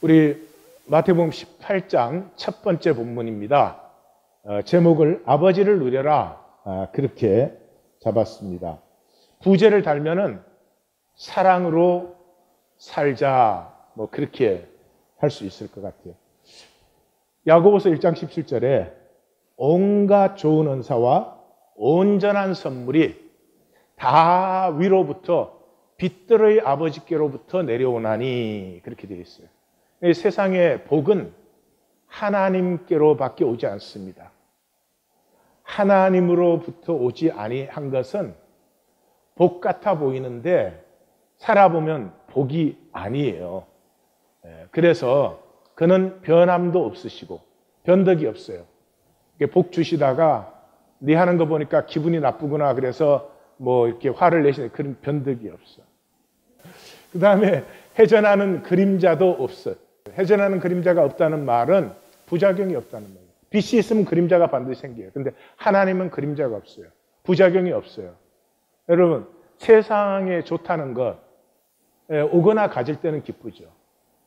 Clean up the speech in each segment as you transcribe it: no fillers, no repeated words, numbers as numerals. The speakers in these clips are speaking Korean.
우리 마태복음 18장 첫 번째 본문입니다. 제목을 아버지를 누려라 그렇게 잡았습니다. 부제를 달면은 사랑으로 살자 그렇게 할 수 있을 것 같아요. 야고보서 1장 17절에 온갖 좋은 은사와 온전한 선물이 다 위로부터 빛들의 아버지께로부터 내려오나니 그렇게 되어 있어요. 세상의 복은 하나님께로밖에 오지 않습니다. 하나님으로부터 오지 아니한 것은 복 같아 보이는데 살아보면 복이 아니에요. 그래서 그는 변함도 없으시고 변덕이 없어요. 복 주시다가 네 하는 거 보니까 기분이 나쁘구나 그래서 이렇게 화를 내시는 그런 변덕이 없어. 그 다음에 회전하는 그림자도 없어요. 회전하는 그림자가 없다는 말은 부작용이 없다는 말이에요. 빛이 있으면 그림자가 반드시 생겨요. 근데 하나님은 그림자가 없어요. 부작용이 없어요. 여러분, 세상에 좋다는 것 오거나 가질 때는 기쁘죠.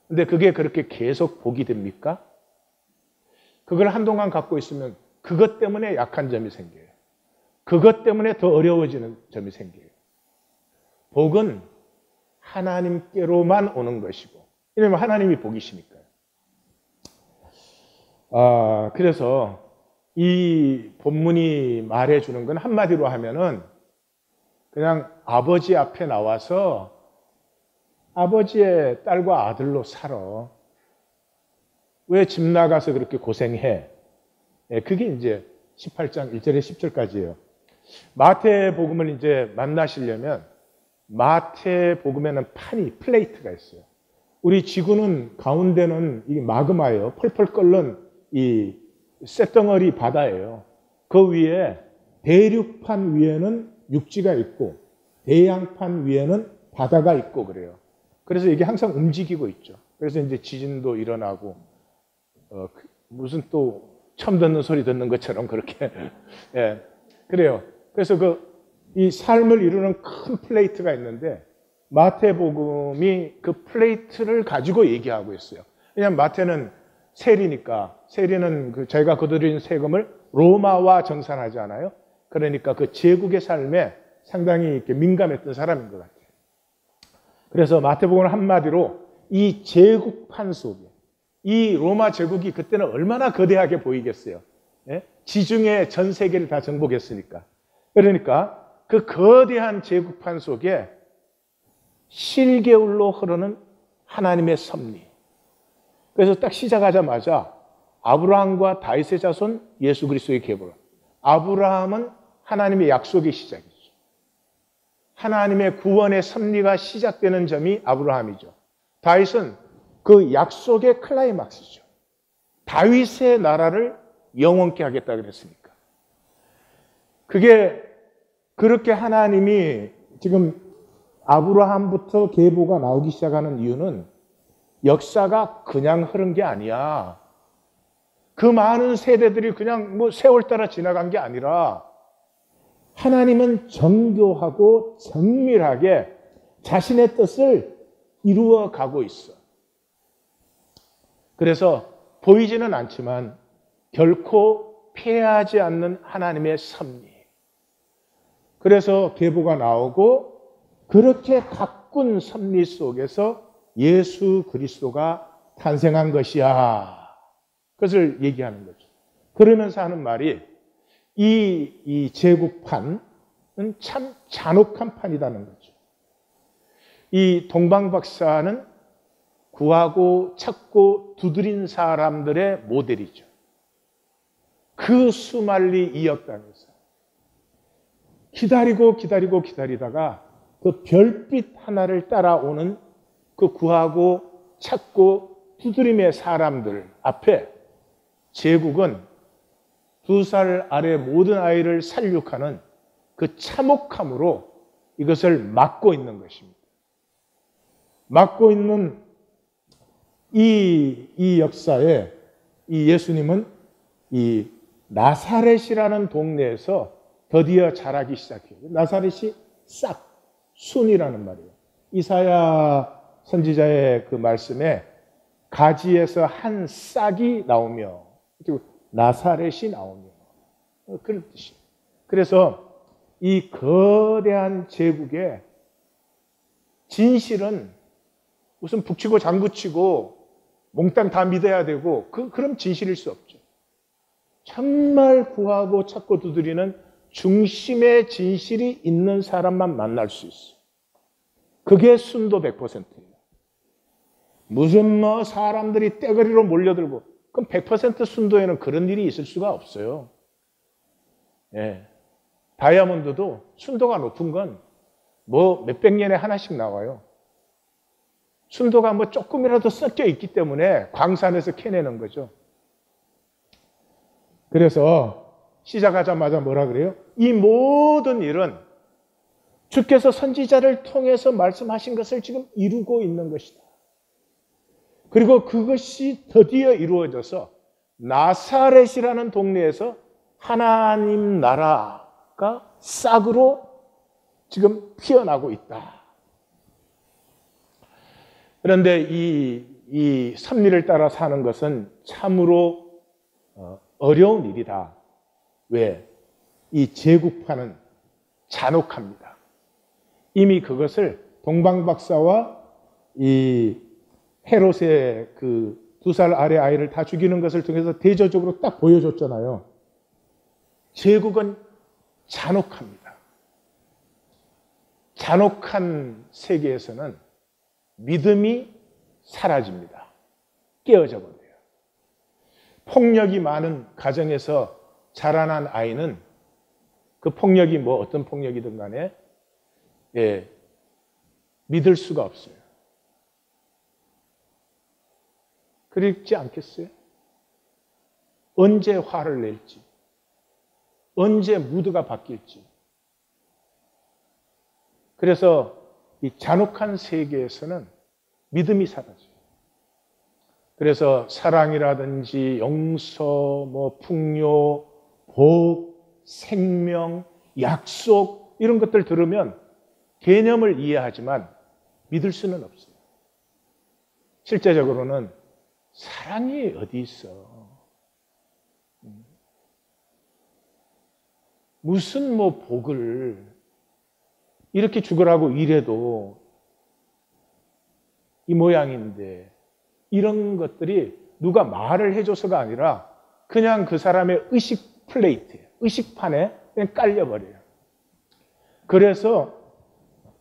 근데 그게 그렇게 계속 복이 됩니까? 그걸 한동안 갖고 있으면 그것 때문에 약한 점이 생겨요. 그것 때문에 더 어려워지는 점이 생겨요. 복은 하나님께로만 오는 것이고, 왜냐하면 하나님이 복이시니까요. 그래서 이 본문이 말해주는 건 한마디로 하면은 그냥 아버지 앞에 나와서 아버지의 딸과 아들로 살아. 왜 집 나가서 그렇게 고생해? 그게 이제 18장 1절에 10절까지예요. 마태복음을 이제 만나시려면 마태복음에는 플레이트가 있어요. 우리 지구는 가운데는 이 마그마예요. 펄펄 끓는 이 쇳덩어리 바다예요. 그 위에 대륙판 위에는 육지가 있고 대양판 위에는 바다가 있고 그래요. 그래서 이게 항상 움직이고 있죠. 그래서 이제 지진도 일어나고 무슨 또 처음 듣는 소리 듣는 것처럼 그렇게 그래요. 그래서 이 삶을 이루는 큰 플레이트가 있는데 마태복음이 그 플레이트를 가지고 얘기하고 있어요. 왜냐하면 마태는 세리니까 세리는 저희가 거두는 세금을 로마와 정산하지 않아요? 그러니까 그 제국의 삶에 상당히 이렇게 민감했던 사람인 것 같아요. 그래서 마태복음은 한마디로 이 제국판 속에 이 로마 제국이 그때는 얼마나 거대하게 보이겠어요. 지중해 전 세계를 다 정복했으니까. 그러니까 그 거대한 제국판 속에 실개울로 흐르는 하나님의 섭리. 그래서 딱 시작하자마자 아브라함과 다윗의 자손 예수 그리스도의 계보라. 아브라함은 하나님의 약속의 시작이죠. 하나님의 구원의 섭리가 시작되는 점이 아브라함이죠. 다윗은 그 약속의 클라이막스죠. 다윗의 나라를 영원케 하겠다 그랬으니까. 그게 그렇게 하나님이 지금 아브라함부터 계보가 나오기 시작하는 이유는 역사가 그냥 흐른 게 아니야. 그 많은 세대들이 그냥 세월 따라 지나간 게 아니라 하나님은 정교하고 정밀하게 자신의 뜻을 이루어 가고 있어. 그래서 보이지는 않지만 결코 패하지 않는 하나님의 섭리. 그래서 계보가 나오고 그렇게 가꾼 섭리 속에서 예수 그리스도가 탄생한 것이야. 그것을 얘기하는 거죠. 그러면서 하는 말이 이 제국판은 참 잔혹한 판이라는 거죠. 이 동방박사는 구하고 찾고 두드린 사람들의 모델이죠. 그 수말리 이역 땅에서 기다리다가 그 별빛 하나를 따라오는 그 구하고 찾고 두드림의 사람들 앞에 제국은 2살 아래 모든 아이를 살육하는 그 참혹함으로 이것을 막고 있는 것입니다. 막고 있는 이 역사에 이 예수님은 이 나사렛이라는 동네에서 드디어 자라기 시작해요. 나사렛이 싹 순이라는 말이에요. 이사야 선지자의 그 말씀에 가지에서 한 싹이 나오며 그리고 나사렛이 나오며 그런 뜻이에요. 그래서 이 거대한 제국의 진실은 무슨 북치고 장구치고 몽땅 다 믿어야 되고 그럼 진실일 수 없죠. 정말 구하고 찾고 두드리는 중심의 진실이 있는 사람만 만날 수 있어요. 그게 순도 100%예요. 무슨 뭐 사람들이 떼거리로 몰려들고 그럼 100% 순도에는 그런 일이 있을 수가 없어요. 예. 다이아몬드도 순도가 높은 건 뭐 몇백 년에 하나씩 나와요. 순도가 뭐 조금이라도 섞여 있기 때문에 광산에서 캐내는 거죠. 그래서 시작하자마자 뭐라 그래요? 이 모든 일은 주께서 선지자를 통해서 말씀하신 것을 지금 이루고 있는 것이다. 그리고 그것이 드디어 이루어져서 나사렛이라는 동네에서 하나님 나라가 싹으로 지금 피어나고 있다. 그런데 이 섭리를 따라 사는 것은 참으로 어려운 일이다. 왜? 이 제국파는 잔혹합니다. 이미 그것을 동방박사와 이 헤롯의 그 2살 아래 아이를 다 죽이는 것을 통해서 대조적으로 딱 보여줬잖아요. 제국은 잔혹합니다. 잔혹한 세계에서는 믿음이 사라집니다. 깨어져 버려요. 폭력이 많은 가정에서 자라난 아이는 그 폭력이 뭐 어떤 폭력이든 간에 믿을 수가 없어요. 그렇지 않겠어요? 언제 화를 낼지, 언제 무드가 바뀔지. 그래서 이 잔혹한 세계에서는 믿음이 사라져요. 그래서 사랑이라든지 용서, 뭐 풍요, 복, 생명, 약속 이런 것들 들으면 개념을 이해하지만 믿을 수는 없어요. 실제적으로는 사랑이 어디 있어? 무슨 뭐 복을 이렇게 죽으라고 이래도 이 모양인데 이런 것들이 누가 말을 해줘서가 아니라 그냥 그 사람의 의식 플레이트에 의식판에 그냥 깔려버려요. 그래서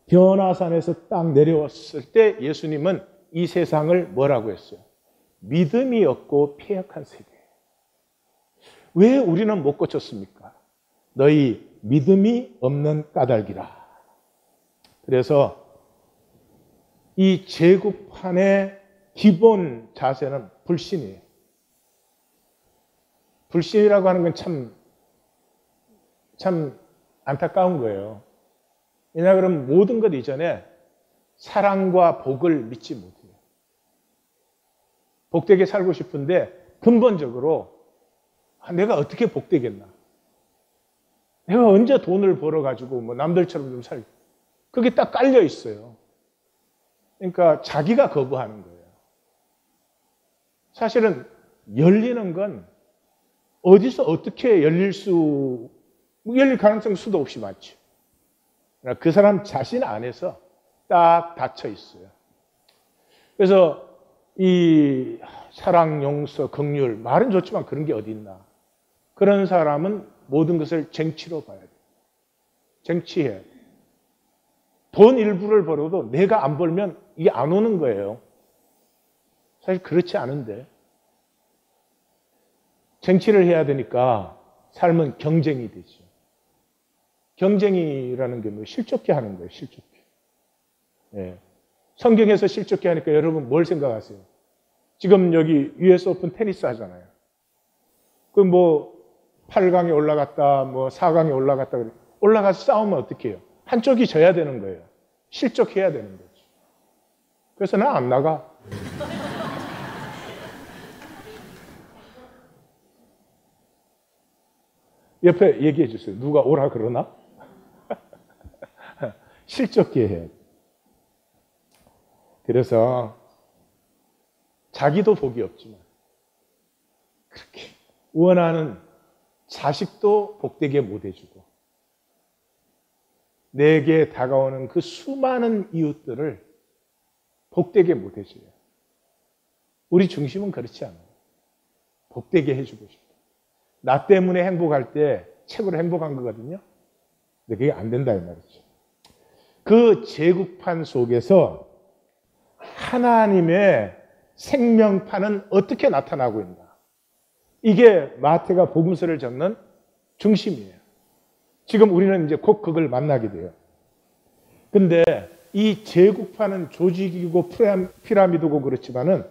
변화산에서 딱 내려왔을 때 예수님은 이 세상을 뭐라고 했어요? 믿음이 없고 폐역한 세대. 왜 우리는 못 고쳤습니까? 너희 믿음이 없는 까닭이라. 그래서 이 제국판의 기본 자세는 불신이에요. 불신이라고 하는 건 참 안타까운 거예요. 왜냐하면 모든 것 이전에 사랑과 복을 믿지 못해요. 복되게 살고 싶은데 근본적으로 내가 어떻게 복되겠나? 내가 언제 돈을 벌어가지고 뭐 남들처럼 좀 살고 그게 딱 깔려 있어요. 그러니까 자기가 거부하는 거예요. 사실은 열리는 건 어디서 어떻게 열릴 가능성 수도 없이 많죠. 그 사람 자신 안에서 딱 닫혀 있어요. 그래서 이 사랑, 용서, 긍휼 말은 좋지만 그런 게 어디 있나. 그런 사람은 모든 것을 쟁취로 봐야 돼요. 쟁취해야 돼요. 돈 일부를 벌어도 내가 안 벌면 이게 안 오는 거예요. 사실 그렇지 않은데. 쟁취를 해야 되니까 삶은 경쟁이 되죠. 경쟁이라는 게 뭐 실족해 하는 거예요. 실족해. 예. 성경에서 실족해 하니까 여러분 뭘 생각하세요? 지금 여기 US 오픈 테니스 하잖아요. 그 뭐 8강에 올라갔다, 뭐 4강에 올라갔다 올라가서 싸우면 어떻게 해요? 한쪽이 져야 되는 거예요. 실족해야 되는 거죠. 그래서 난 안 나가. 옆에 얘기해 주세요. 누가 오라 그러나? 실족해 해야 돼. 그래서 자기도 복이 없지만 그렇게 원하는 자식도 복되게 못 해주고 내게 다가오는 그 수많은 이웃들을 복되게 못 해줘요. 우리 중심은 그렇지 않아요. 복되게 해주고 싶어. 나 때문에 행복할 때 최고로 행복한 거거든요. 근데 그게 안 된다 이 말이죠. 그 제국판 속에서 하나님의 생명판은 어떻게 나타나고 있나? 이게 마태가 복음서를 적는 중심이에요. 지금 우리는 이제 곧 그걸 만나게 돼요. 근데 이 제국판은 조직이고 피라미드고 그렇지만은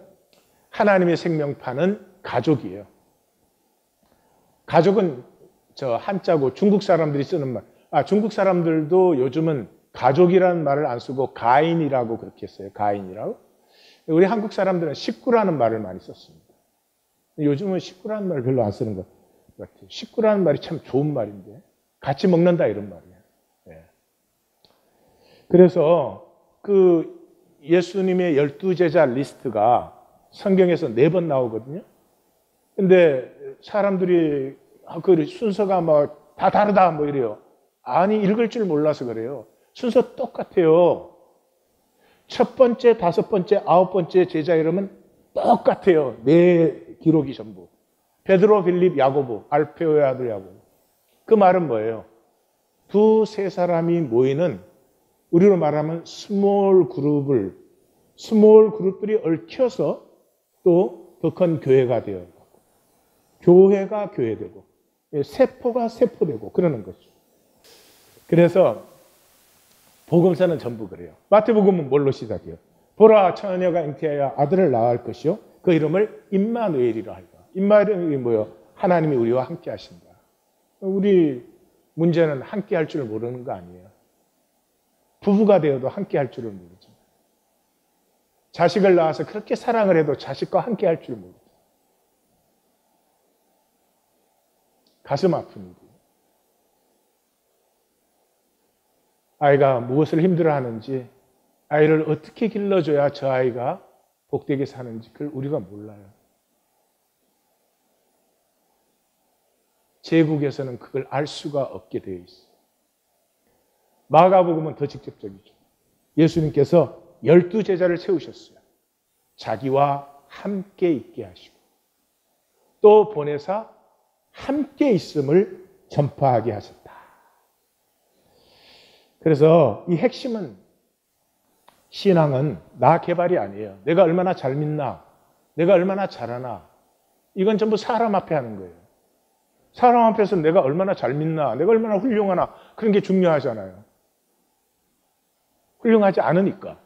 하나님의 생명판은 가족이에요. 가족은 저 한자고 중국 사람들이 쓰는 말. 중국 사람들도 요즘은 가족이라는 말을 안 쓰고 가인이라고 그렇게 써요. 가인이라고. 우리 한국 사람들은 식구라는 말을 많이 썼습니다. 요즘은 식구라는 말을 별로 안 쓰는 것 같아요. 식구라는 말이 참 좋은 말인데 같이 먹는다 이런 말이에요. 네. 그래서 그 예수님의 12제자 리스트가 성경에서 4번 나오거든요. 근데 사람들이 그 순서가 뭐 다 다르다 뭐 이래요. 아니 읽을 줄 몰라서 그래요. 순서 똑같아요. 첫 번째, 5번째, 9번째 제자 이름은 똑같아요. 4 기록이 전부. 베드로, 빌립, 야고보, 알페오의 아들 야고보. 그 말은 뭐예요? 2, 3사람이 모이는 우리로 말하면 스몰 그룹들이 얽혀서 또 더 큰 교회가 되어요. 교회가 교회되고 세포가 세포되고 그러는 거죠. 그래서 복음서는 전부 그래요. 마태복음은 뭘로 시작해요? 보라 처녀가 잉태하여 아들을 낳을 것이요 그 이름을 임마누엘이라 할까. 임마누엘이 뭐예요? 하나님이 우리와 함께 하신다. 우리 문제는 함께 할 줄 모르는 거 아니에요. 부부가 되어도 함께 할 줄을 모르죠. 자식을 낳아서 그렇게 사랑을 해도 자식과 함께 할 줄 모르죠. 가슴 아픈 일이에요. 아이가 무엇을 힘들어하는지, 아이를 어떻게 길러줘야 저 아이가 복되게 사는지 그걸 우리가 몰라요. 제국에서는 그걸 알 수가 없게 되어 있어요. 마가복음은 더 직접적이죠. 예수님께서 12제자를 세우셨어요. 자기와 함께 있게 하시고 또 보내사 함께 있음을 전파하게 하셨다. 그래서 이 핵심은 신앙은 나 개발이 아니에요. 내가 얼마나 잘 믿나, 내가 얼마나 잘하나, 이건 전부 사람 앞에 하는 거예요. 사람 앞에서 내가 얼마나 잘 믿나, 내가 얼마나 훌륭하나, 그런 게 중요하잖아요. 훌륭하지 않으니까.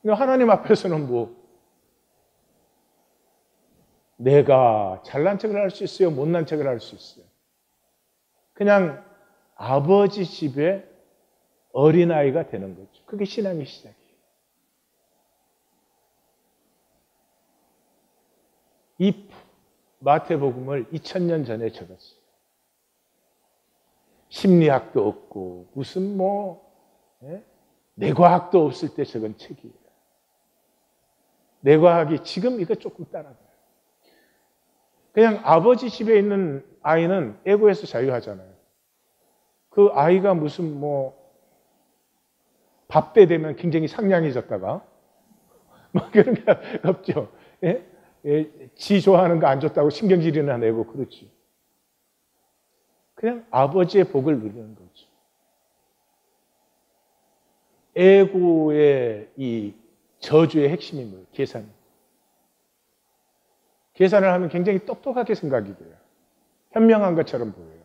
하나님 앞에서는 내가 잘난 척을 할 수 있어요? 못난 척을 할 수 있어요? 그냥 아버지 집에 어린아이가 되는 거죠. 그게 신앙의 시작이에요. 이 마태복음을 2000년 전에 적었어요. 심리학도 없고 무슨 뇌과학도 없을 때 적은 책이에요. 뇌과학이 지금 이거 조금 따라가요. 그냥 아버지 집에 있는 아이는 에고에서 자유하잖아요. 그 아이가 무슨 밥 때 되면 굉장히 상냥해졌다가 그런 게 없죠. 예? 지 좋아하는 거 안 줬다고 신경질이나 내고 그렇지. 그냥 아버지의 복을 누리는 거죠. 에고의 이 저주의 핵심이 뭐예요? 계산. 계산을 하면 굉장히 똑똑하게 생각이 돼요. 현명한 것처럼 보여요.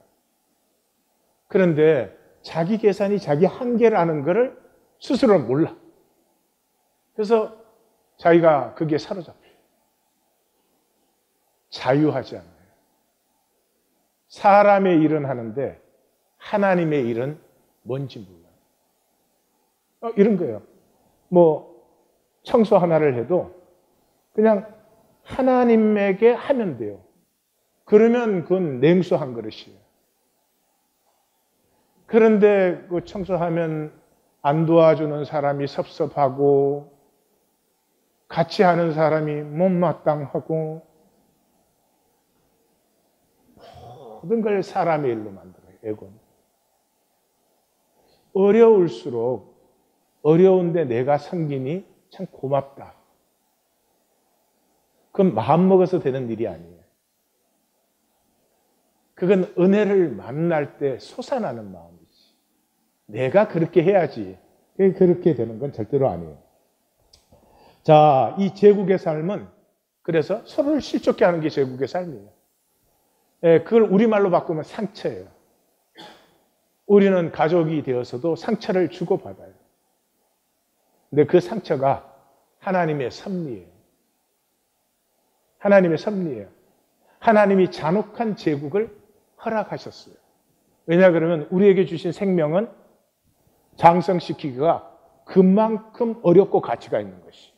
그런데 자기 계산이 자기 한계라는 것을 스스로는 몰라. 그래서 자기가 거기에 사로잡혀요. 자유하지 않아요. 사람의 일은 하는데 하나님의 일은 뭔지 몰라요. 이런 거예요. 청소 하나를 해도 그냥 하나님에게 하면 돼요. 그러면 그건 냉수 한 그릇이에요. 그런데 그 청소하면 안 도와주는 사람이 섭섭하고 같이 하는 사람이 못마땅하고 모든 걸 사람의 일로 만들어요. 에고는. 어려울수록 어려운데 내가 섬기니 참 고맙다. 그건 마음먹어서 되는 일이 아니에요. 그건 은혜를 만날 때 솟아나는 마음이지. 내가 그렇게 해야지. 그렇게 되는 건 절대로 아니에요. 자, 이 제국의 삶은 그래서 서로를 실족케 하는 게 제국의 삶이에요. 예, 그걸 우리말로 바꾸면 상처예요. 우리는 가족이 되어서도 상처를 주고받아요. 근데 그 상처가 하나님의 섭리예요. 하나님의 섭리예요. 하나님이 잔혹한 제국을 허락하셨어요. 왜냐 그러면 우리에게 주신 생명은 장성시키기가 그만큼 어렵고 가치가 있는 것이에요.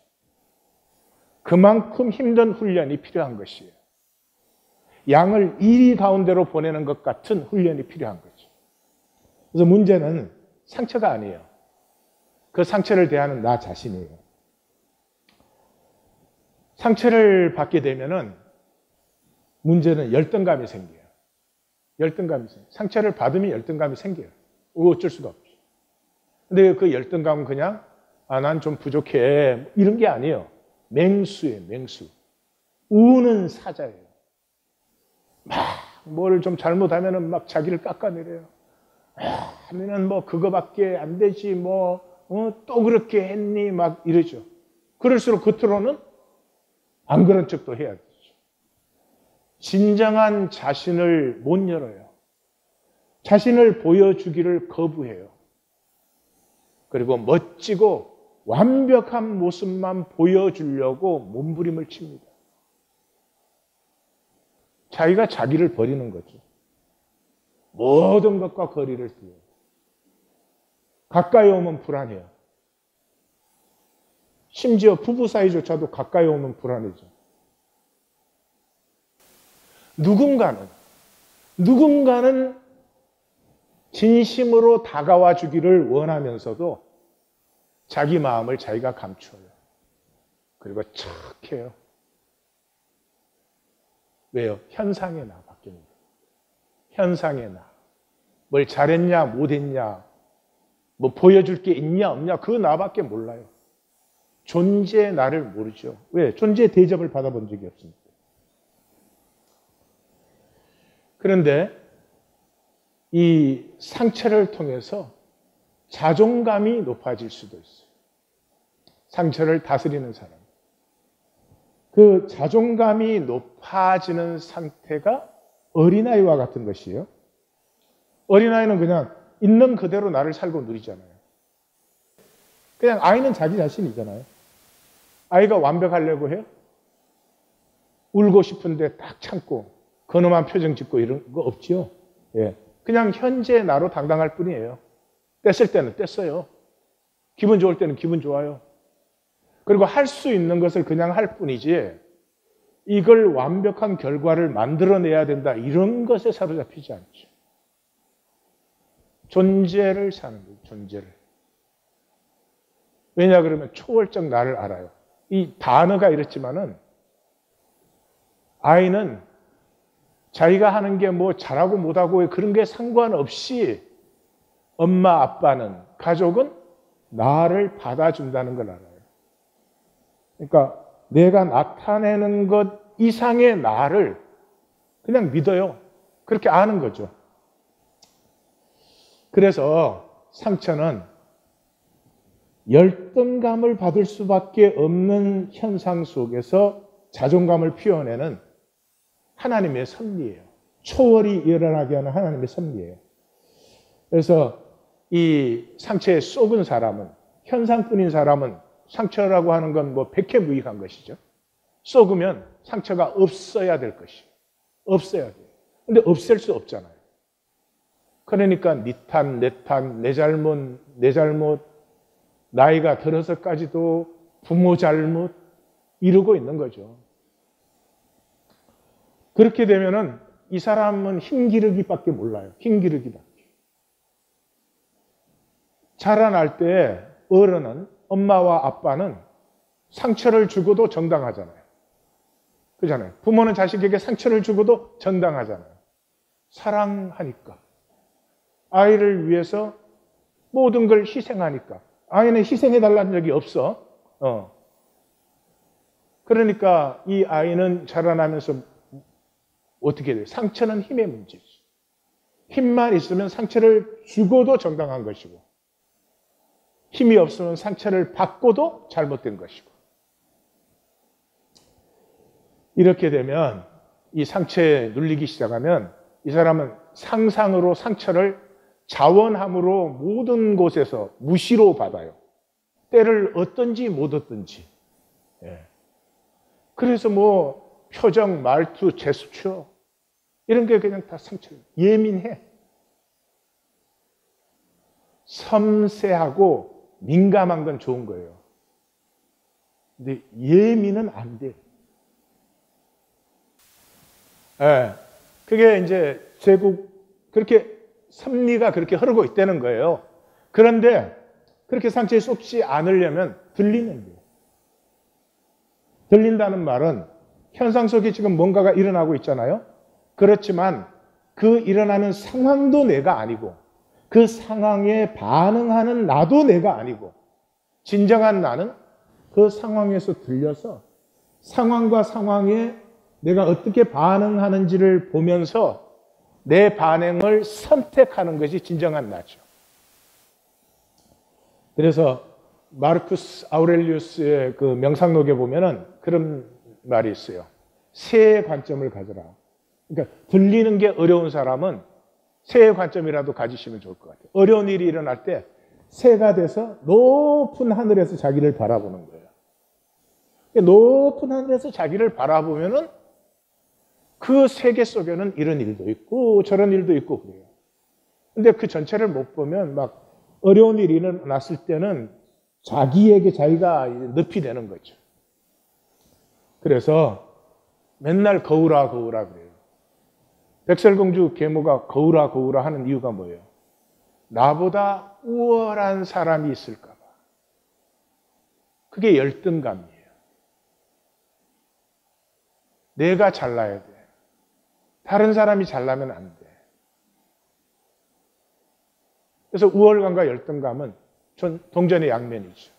그만큼 힘든 훈련이 필요한 것이에요. 양을 이리 가운데로 보내는 것 같은 훈련이 필요한 거죠. 그래서 문제는 상처가 아니에요. 그 상처를 대하는 나 자신이에요. 상처를 받게 되면은 문제는 열등감이 생겨요. 열등감이 생겨요. 상처를 받으면 열등감이 생겨요. 어쩔 수가 없죠. 근데 그 열등감은 그냥 난 좀 부족해 이런 게 아니에요. 맹수예요. 맹수. 우는 사자예요. 막 뭘 좀 잘못하면은 막 자기를 깎아내려요. 하면은 뭐 그거밖에 안 되지 또 그렇게 했니 막 이러죠. 그럴수록 겉으로는 안 그런 척도 해야 되죠. 진정한 자신을 못 열어요. 자신을 보여주기를 거부해요. 그리고 멋지고 완벽한 모습만 보여주려고 몸부림을 칩니다. 자기가 자기를 버리는 거죠. 모든 것과 거리를 두어요. 가까이 오면 불안해요. 심지어 부부 사이조차도 가까이 오면 불안해져. 누군가는 진심으로 다가와 주기를 원하면서도 자기 마음을 자기가 감춰요. 그리고 착해요. 왜요? 현상의 나 바뀝니다. 현상의 나. 뭘 잘했냐 못했냐 뭐 보여줄 게 있냐 없냐 그 나밖에 몰라요. 존재의 나를 모르죠. 왜? 존재의 대접을 받아본 적이 없습니다. 그런데 이 상처를 통해서 자존감이 높아질 수도 있어요. 상처를 다스리는 사람. 그 자존감이 높아지는 상태가 어린아이와 같은 것이에요. 어린아이는 그냥 있는 그대로 나를 살고 누리잖아요. 그냥 아이는 자기 자신이잖아요. 아이가 완벽하려고 해요? 울고 싶은데 딱 참고 근엄한 표정 짓고 이런 거 없지요. 예. 그냥 현재 나로 당당할 뿐이에요. 뗐을 때는 뗐어요. 기분 좋을 때는 기분 좋아요. 그리고 할 수 있는 것을 그냥 할 뿐이지 이걸 완벽한 결과를 만들어내야 된다 이런 것에 사로잡히지 않죠. 존재를 사는 거예요. 존재를. 왜냐 그러면 초월적 나를 알아요. 이 단어가 이렇지만은 아이는 자기가 하는 게 뭐 잘하고 못하고 그런 게 상관없이 엄마 아빠는 가족은 나를 받아준다는 걸 알아요. 그러니까 내가 나타내는 것 이상의 나를 그냥 믿어요. 그렇게 아는 거죠. 그래서 상처는 열등감을 받을 수밖에 없는 현상 속에서 자존감을 피워내는 하나님의 섭리예요. 초월이 일어나게 하는 하나님의 섭리예요. 그래서 이 상처에 쏘은 사람은, 현상뿐인 사람은 상처라고 하는 건 뭐 백해무익한 것이죠. 쏘으면 상처가 없어야 될 것이에요. 없어야 돼요. 근데 없앨 수 없잖아요. 그러니까 네 탓, 내 탓, 내 잘못, 나이가 들어서까지도 부모 잘못 이러고 있는 거죠. 그렇게 되면은 이 사람은 힘기르기밖에 몰라요. 힘기르기밖에. 자라날 때 어른은 엄마와 아빠는 상처를 주고도 정당하잖아요. 그렇잖아요. 부모는 자식에게 상처를 주고도 정당하잖아요. 사랑하니까. 아이를 위해서 모든 걸 희생하니까. 아이는 희생해달라는 적이 없어. 그러니까 이 아이는 자라나면서 어떻게 돼요? 상처는 힘의 문제지. 힘만 있으면 상처를 주고도 정당한 것이고, 힘이 없으면 상처를 받고도 잘못된 것이고. 이렇게 되면 이 상처에 눌리기 시작하면 이 사람은 상상으로 상처를 자원함으로 모든 곳에서 무시로 받아요. 때를 얻든지 못 얻든지. 그래서 뭐 표정, 말투, 제스처 이런 게 그냥 다 상처예요. 예민해. 섬세하고 민감한 건 좋은 거예요. 근데 예민은 안 돼. 그게 이제 그렇게 섭리가 그렇게 흐르고 있다는 거예요. 그런데 그렇게 상처에 쏟지 않으려면 들리는 거예요. 들린다는 말은 현상 속에 지금 뭔가가 일어나고 있잖아요. 그렇지만 그 일어나는 상황도 내가 아니고 그 상황에 반응하는 나도 내가 아니고 진정한 나는 그 상황에서 들려서 상황과 상황에 내가 어떻게 반응하는지를 보면서 내 반응을 선택하는 것이 진정한 나죠. 그래서 마르쿠스 아우렐리우스의 그 명상록에 보면은 그런 말이 있어요. 새의 관점을 가져라. 그러니까 들리는 게 어려운 사람은 새의 관점이라도 가지시면 좋을 것 같아요. 어려운 일이 일어날 때 새가 돼서 높은 하늘에서 자기를 바라보는 거예요. 높은 하늘에서 자기를 바라보면은 그 세계 속에는 이런 일도 있고 저런 일도 있고 그래요. 근데 그 전체를 못 보면 막 어려운 일이 일어났을 때는 자기에게 자기가 늪이 되는 거죠. 그래서 맨날 거울아 거울아 그래요. 백설공주 계모가 거울아 거울아 하는 이유가 뭐예요? 나보다 우월한 사람이 있을까 봐. 그게 열등감이에요. 내가 잘나야 돼. 다른 사람이 잘나면 안 돼. 그래서 우월감과 열등감은 동전의 양면이죠.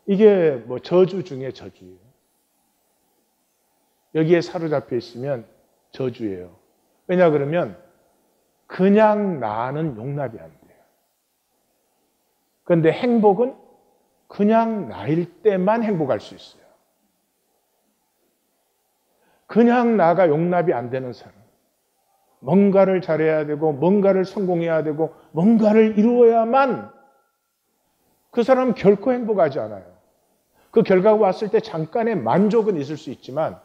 이게 뭐 저주 중에 저주예요. 여기에 사로잡혀 있으면 저주예요. 왜냐 그러면 그냥 나는 용납이 안 돼요. 그런데 행복은 그냥 나일 때만 행복할 수 있어요. 그냥 나가 용납이 안 되는 사람. 뭔가를 잘해야 되고 뭔가를 성공해야 되고 뭔가를 이루어야만 그 사람은 결코 행복하지 않아요. 그 결과가 왔을 때 잠깐의 만족은 있을 수 있지만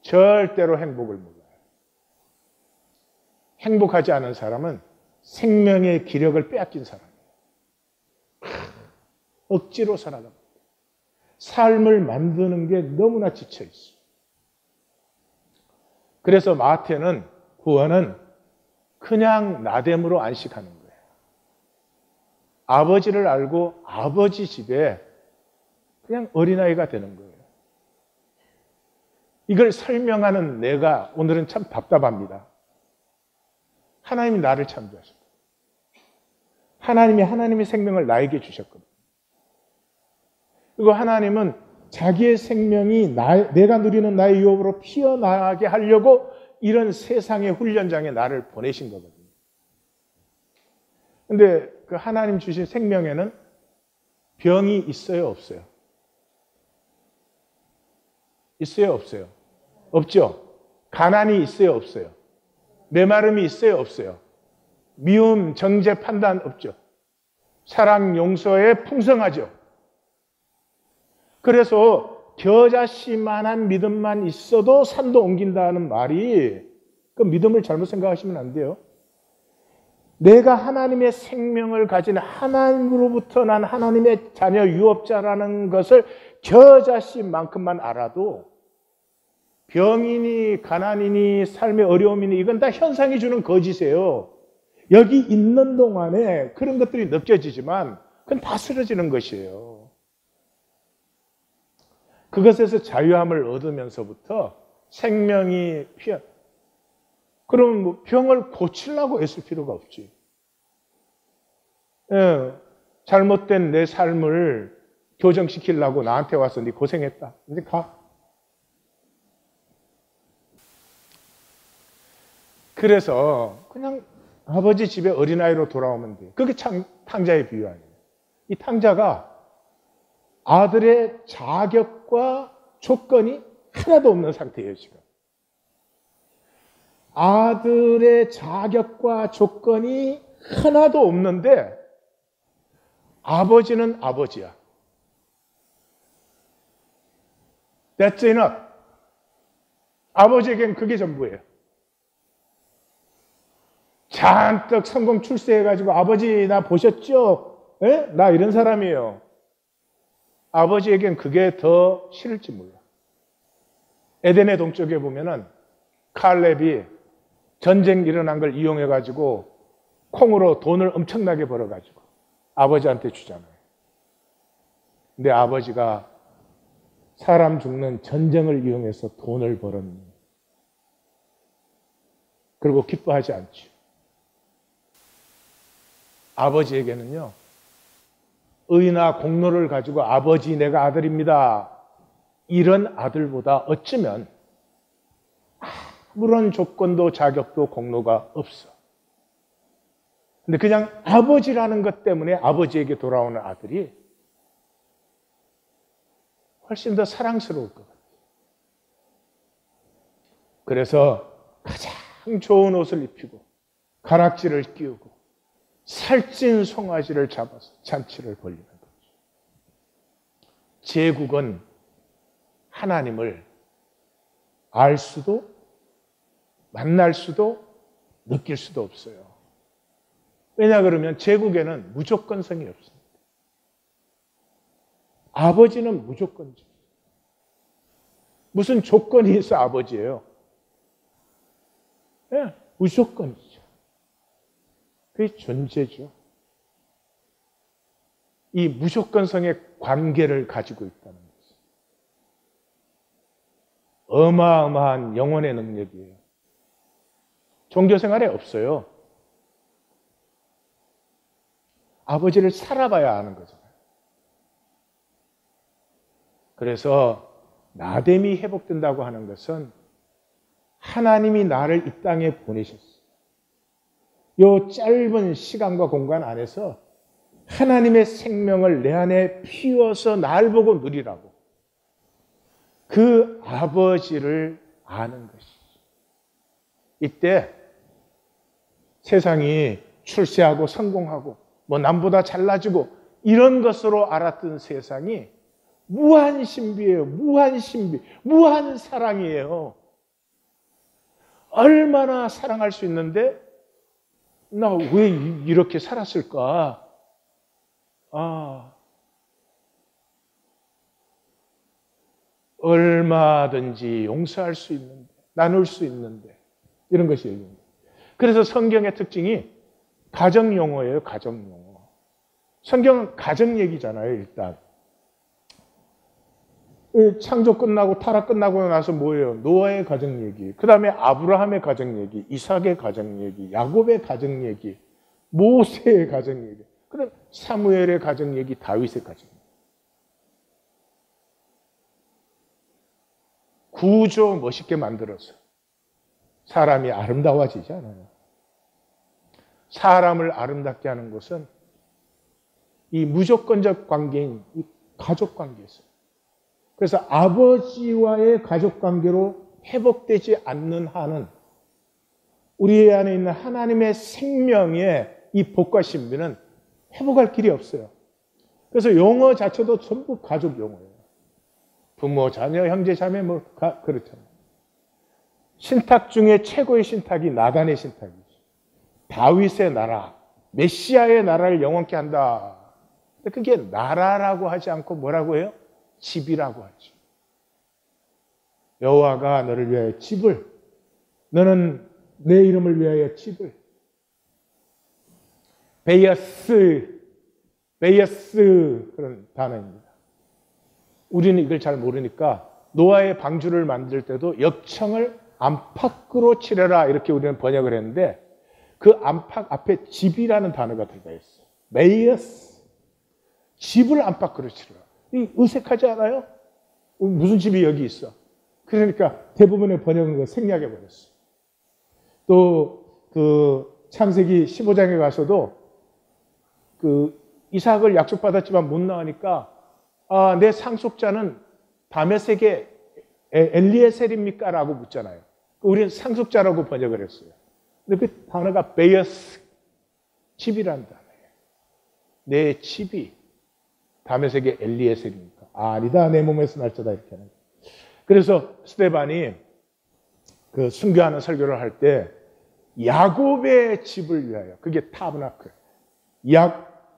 절대로 행복을 몰라요. 행복하지 않은 사람은 생명의 기력을 빼앗긴 사람이에요. 억지로 살아갑니다. 삶을 만드는 게 너무나 지쳐 있어요. 그래서 마태는 구원은 그냥 나됨으로 안식하는 거예요. 아버지를 알고 아버지 집에 그냥 어린아이가 되는 거예요. 이걸 설명하는 내가 오늘은 참 답답합니다. 하나님이 나를 창조하셨고 하나님이 하나님의 생명을 나에게 주셨거든요. 그리고 하나님은 자기의 생명이 내가 누리는 나의 유업으로 피어나게 하려고 이런 세상의 훈련장에 나를 보내신 거거든요. 그런데 그 하나님 주신 생명에는 병이 있어요, 없어요? 있어요, 없어요? 없죠? 가난이 있어요, 없어요? 메마름이 있어요, 없어요? 미움, 정죄, 판단 없죠? 사랑, 용서에 풍성하죠? 그래서 겨자씨만한 믿음만 있어도 산도 옮긴다는 말이 그 믿음을 잘못 생각하시면 안 돼요. 내가 하나님의 생명을 가진 하나님으로부터 난 하나님의 자녀 유업자라는 것을 겨자씨만큼만 알아도 병이니 가난이니 삶의 어려움이니 이건 다 현상이 주는 거짓이에요. 여기 있는 동안에 그런 것들이 느껴지지만 그건 다 쓰러지는 것이에요. 그것에서 자유함을 얻으면서부터 생명이 피어. 그럼 뭐 병을 고치려고 애쓸 필요가 없지. 예, 잘못된 내 삶을 교정시키려고 나한테 와서 네 고생했다. 이제 가. 그래서 그냥 아버지 집에 어린아이로 돌아오면 돼. 그게 참 탕자의 비유 아니에요. 이 탕자가 아들의 자격과 조건이 하나도 없는 상태예요, 지금. 아들의 자격과 조건이 하나도 없는데 아버지는 아버지야. That's enough. 아버지에겐 그게 전부예요. 잔뜩 성공 출세해가지고 아버지 나 보셨죠? 에? 나 이런 사람이에요. 아버지에겐 그게 더 싫을지 몰라. 에덴의 동쪽에 보면은 칼렙이 전쟁 일어난 걸 이용해가지고 콩으로 돈을 엄청나게 벌어가지고 아버지한테 주잖아요. 근데 아버지가 사람 죽는 전쟁을 이용해서 돈을 벌었니? 그리고 기뻐하지 않죠. 아버지에게는요, 의나 공로를 가지고 아버지 내가 아들입니다. 이런 아들보다 어쩌면 아무런 조건도 자격도 공로가 없어. 근데 그냥 아버지라는 것 때문에 아버지에게 돌아오는 아들이 훨씬 더 사랑스러울 것 같아요. 그래서 가장 좋은 옷을 입히고 가락지를 끼우고 살찐 송아지를 잡아서 잔치를 벌리는 거죠. 제국은 하나님을 알 수도 만날 수도 느낄 수도 없어요. 왜냐 그러면 제국에는 무조건성이 없습니다. 아버지는 무조건적. 무슨 조건이 있어 아버지예요? 네, 무조건이죠. 그게 존재죠. 이 무조건성의 관계를 가지고 있다는 것은 어마어마한 영혼의 능력이에요. 종교생활에 없어요. 아버지를 살아봐야 아는 거잖아요. 그래서 나됨이 회복된다고 하는 것은 하나님이 나를 이 땅에 보내셨어요. 이 짧은 시간과 공간 안에서 하나님의 생명을 내 안에 피워서 날 보고 누리라고. 그 아버지를 아는 것이죠. 이때 세상이 출세하고 성공하고 뭐 남보다 잘나지고 이런 것으로 알았던 세상이 무한 신비예요. 무한 신비. 무한 사랑이에요. 얼마나 사랑할 수 있는데 나 왜 이렇게 살았을까? 얼마든지 용서할 수 있는데, 나눌 수 있는데, 이런 것이 열립니다. 그래서 성경의 특징이 가정 용어예요, 가정 용어. 성경은 가정 얘기잖아요, 일단. 창조 끝나고 타락 끝나고 나서 뭐예요? 노아의 가정 얘기, 그 다음에 아브라함의 가정 얘기, 이삭의 가정 얘기, 야곱의 가정 얘기, 모세의 가정 얘기, 그 다음에 사무엘의 가정 얘기, 다윗의 가정 얘기. 구조 멋있게 만들어서 사람이 아름다워지지 않아요. 사람을 아름답게 하는 것은 이 무조건적 관계인 이 가족 관계에서. 그래서 아버지와의 가족 관계로 회복되지 않는 한은 우리 안에 있는 하나님의 생명의 이 복과 신비는 회복할 길이 없어요. 그래서 용어 자체도 전부 가족 용어예요. 부모, 자녀, 형제, 자매 뭐 그렇잖아요. 신탁 중에 최고의 신탁이 나단의 신탁이죠. 다윗의 나라, 메시아의 나라를 영원케 한다. 그게 나라라고 하지 않고 뭐라고 해요? 집이라고 하죠. 여호와가 너를 위하여 집을, 너는 내 이름을 위하여 집을. 베이어스 그런 단어입니다. 우리는 이걸 잘 모르니까 노아의 방주를 만들 때도 역청을 안팎으로 치려라 이렇게 우리는 번역을 했는데 그 안팎 앞에 집이라는 단어가 들어가 있어요. 메이어스. 집을 안팎으로 치려라. 이 어색하지 않아요? 무슨 집이 여기 있어? 그러니까 대부분의 번역은 그걸 생략해 버렸어요. 또 그 창세기 15장에 가서도 그 이삭을 약속받았지만 못 나으니까 내 상속자는 다메섹의 엘리에셀입니까? 라고 묻잖아요. 우리는 상속자라고 번역을 했어요. 근데 그 단어가 베이어스, 집이라는 단어예요. 내 집이 다메섹의 엘리에셀입니까? 아니다, 내 몸에서 날짜다 이렇게 하는 거예요. 그래서 스데반이 그 순교하는 설교를 할 때 야곱의 집을 위하여, 그게 타브나클,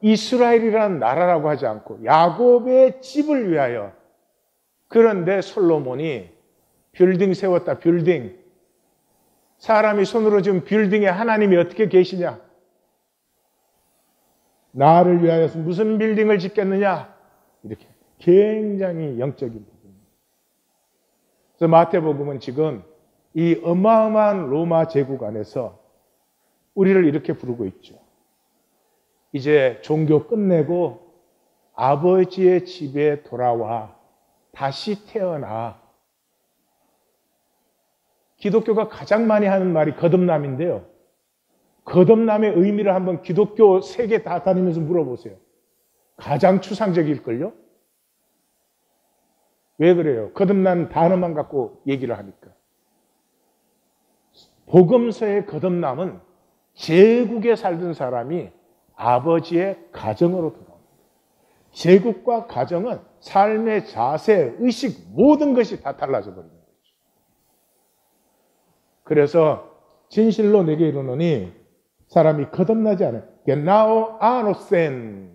이스라엘이라는 나라라고 하지 않고 야곱의 집을 위하여. 그런데 솔로몬이 빌딩 세웠다. 빌딩. 사람이 손으로 지은 빌딩에 하나님이 어떻게 계시냐? 나를 위하여서 무슨 빌딩을 짓겠느냐? 이렇게 굉장히 영적인 부분입니다. 그래서 마태복음은 지금 이 어마어마한 로마 제국 안에서 우리를 이렇게 부르고 있죠. 이제 종교 끝내고 아버지의 집에 돌아와. 다시 태어나. 기독교가 가장 많이 하는 말이 거듭남인데요. 거듭남의 의미를 한번 기독교 세계 다 다니면서 물어보세요. 가장 추상적일걸요? 왜 그래요? 거듭난 단어만 갖고 얘기를 하니까. 복음서의 거듭남은 제국에 살던 사람이 아버지의 가정으로 돌아옵니다. 제국과 가정은 삶의 자세, 의식, 모든 것이 다 달라져 버리는 거죠. 그래서 진실로 내게 이르노니 사람이 거듭나지 않아요. 게나오 아노센,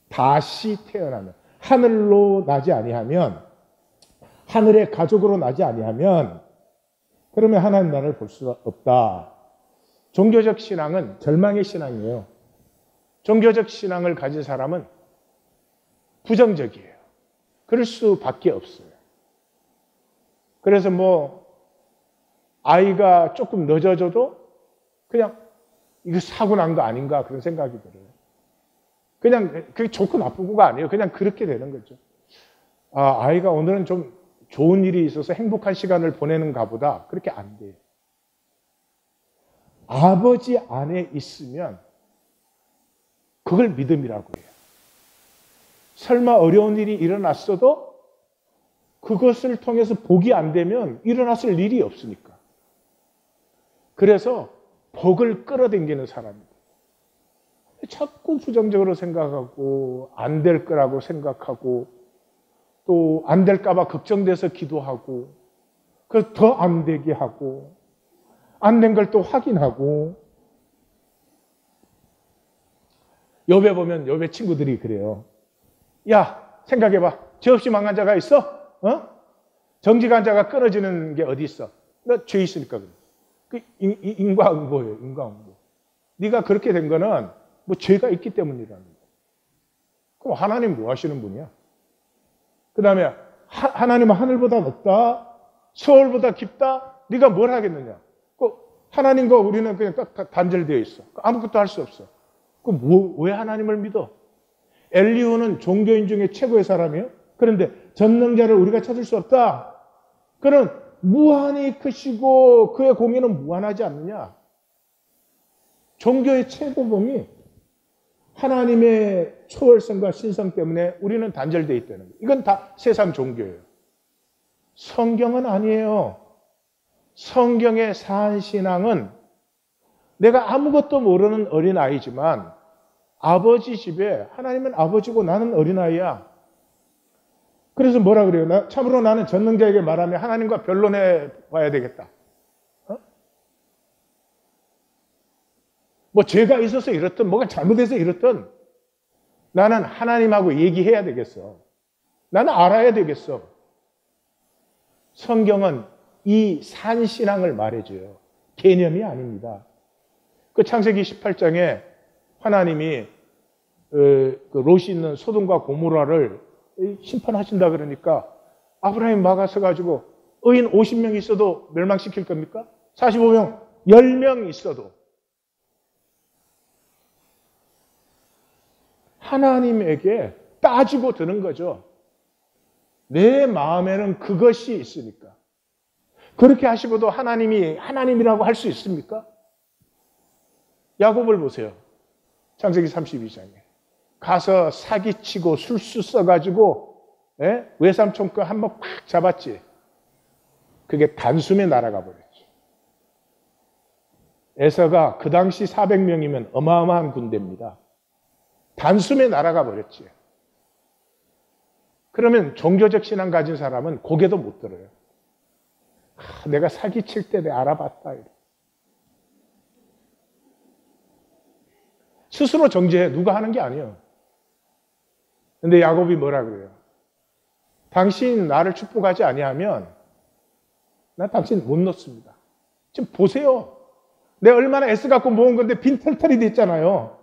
다시 태어나면, 하늘로 나지 아니하면, 하늘의 가족으로 나지 아니하면, 그러면 하나님 나라를 볼 수가 없다. 종교적 신앙은 절망의 신앙이에요. 종교적 신앙을 가진 사람은 부정적이에요. 그럴 수밖에 없어요. 그래서 아이가 조금 늦어져도 그냥 이거 사고 난 거 아닌가 그런 생각이 들어요. 그냥 그게 좋고 나쁘고가 아니에요. 그냥 그렇게 되는 거죠. 아이가 오늘은 좀 좋은 일이 있어서 행복한 시간을 보내는가 보다. 그렇게 안 돼요. 아버지 안에 있으면 그걸 믿음이라고 해요. 설마 어려운 일이 일어났어도 그것을 통해서 복이 안 되면 일어났을 일이 없으니까. 그래서 복을 끌어당기는 사람입니다. 자꾸 부정적으로 생각하고 안 될 거라고 생각하고 또 안 될까 봐 걱정돼서 기도하고 그래서 더 안 되게 하고 안 된 걸 또 확인하고. 욥에 보면 욥의 친구들이 그래요. 야, 생각해봐. 죄 없이 망한 자가 있어? 정직한 자가 끊어지는 게 어디 있어? 너 죄 있으니까 그래. 그 인과응보예요. 인과응보. 네가 그렇게 된 거는 죄가 있기 때문이라는 거야. 그럼 하나님 뭐 하시는 분이야? 그 다음에 하나님은 하늘보다 높다? 서울보다 깊다? 네가 뭘 하겠느냐? 하나님과 우리는 그냥 단절되어 있어. 아무것도 할 수 없어. 그럼 왜 하나님을 믿어? 엘리후는 종교인 중에 최고의 사람이에요. 그런데 전능자를 우리가 찾을 수 없다. 그는 무한히 크시고 그의 공의는 무한하지 않느냐? 종교의 최고봉이 하나님의 초월성과 신성 때문에 우리는 단절되어 있다는 거예요. 이건 다 세상 종교예요. 성경은 아니에요. 성경의 산신앙은 내가 아무것도 모르는 어린아이지만 아버지 집에 하나님은 아버지고 나는 어린아이야. 그래서 뭐라 그래요? 참으로 나는 전능자에게 말하면 하나님과 변론해 봐야 되겠다. 죄가 있어서 이렇든 뭐가 잘못해서 이렇든 나는 하나님하고 얘기해야 되겠어. 나는 알아야 되겠어. 성경은 이 산신앙을 말해줘요. 개념이 아닙니다. 그 창세기 18장에 하나님이 그 롯이 있는 소돔과 고모라를 심판하신다 그러니까 아브라함이 막아서가지고 의인 50명 있어도 멸망시킬 겁니까? 45명, 10명 있어도. 하나님에게 따지고 드는 거죠. 내 마음에는 그것이 있으니까. 그렇게 하시고도 하나님이 하나님이라고 할 수 있습니까? 야곱을 보세요. 창세기 32장에. 가서 사기치고 술수 써가지고 외삼촌 거 한번 팍 잡았지. 그게 단숨에 날아가 버렸죠. 에서가 그 당시 400명이면 어마어마한 군대입니다. 단숨에 날아가 버렸지. 그러면 종교적 신앙 가진 사람은 고개도 못 들어요. 내가 사기칠 때 내가 알아봤다. 스스로 정죄해. 누가 하는 게 아니에요. 근데 야곱이 뭐라 그래요? 당신 나를 축복하지 아니하면 나 당신 못 넣습니다. 지금 보세요. 내가 얼마나 애써갖고 모은 건데 빈털털이 됐잖아요.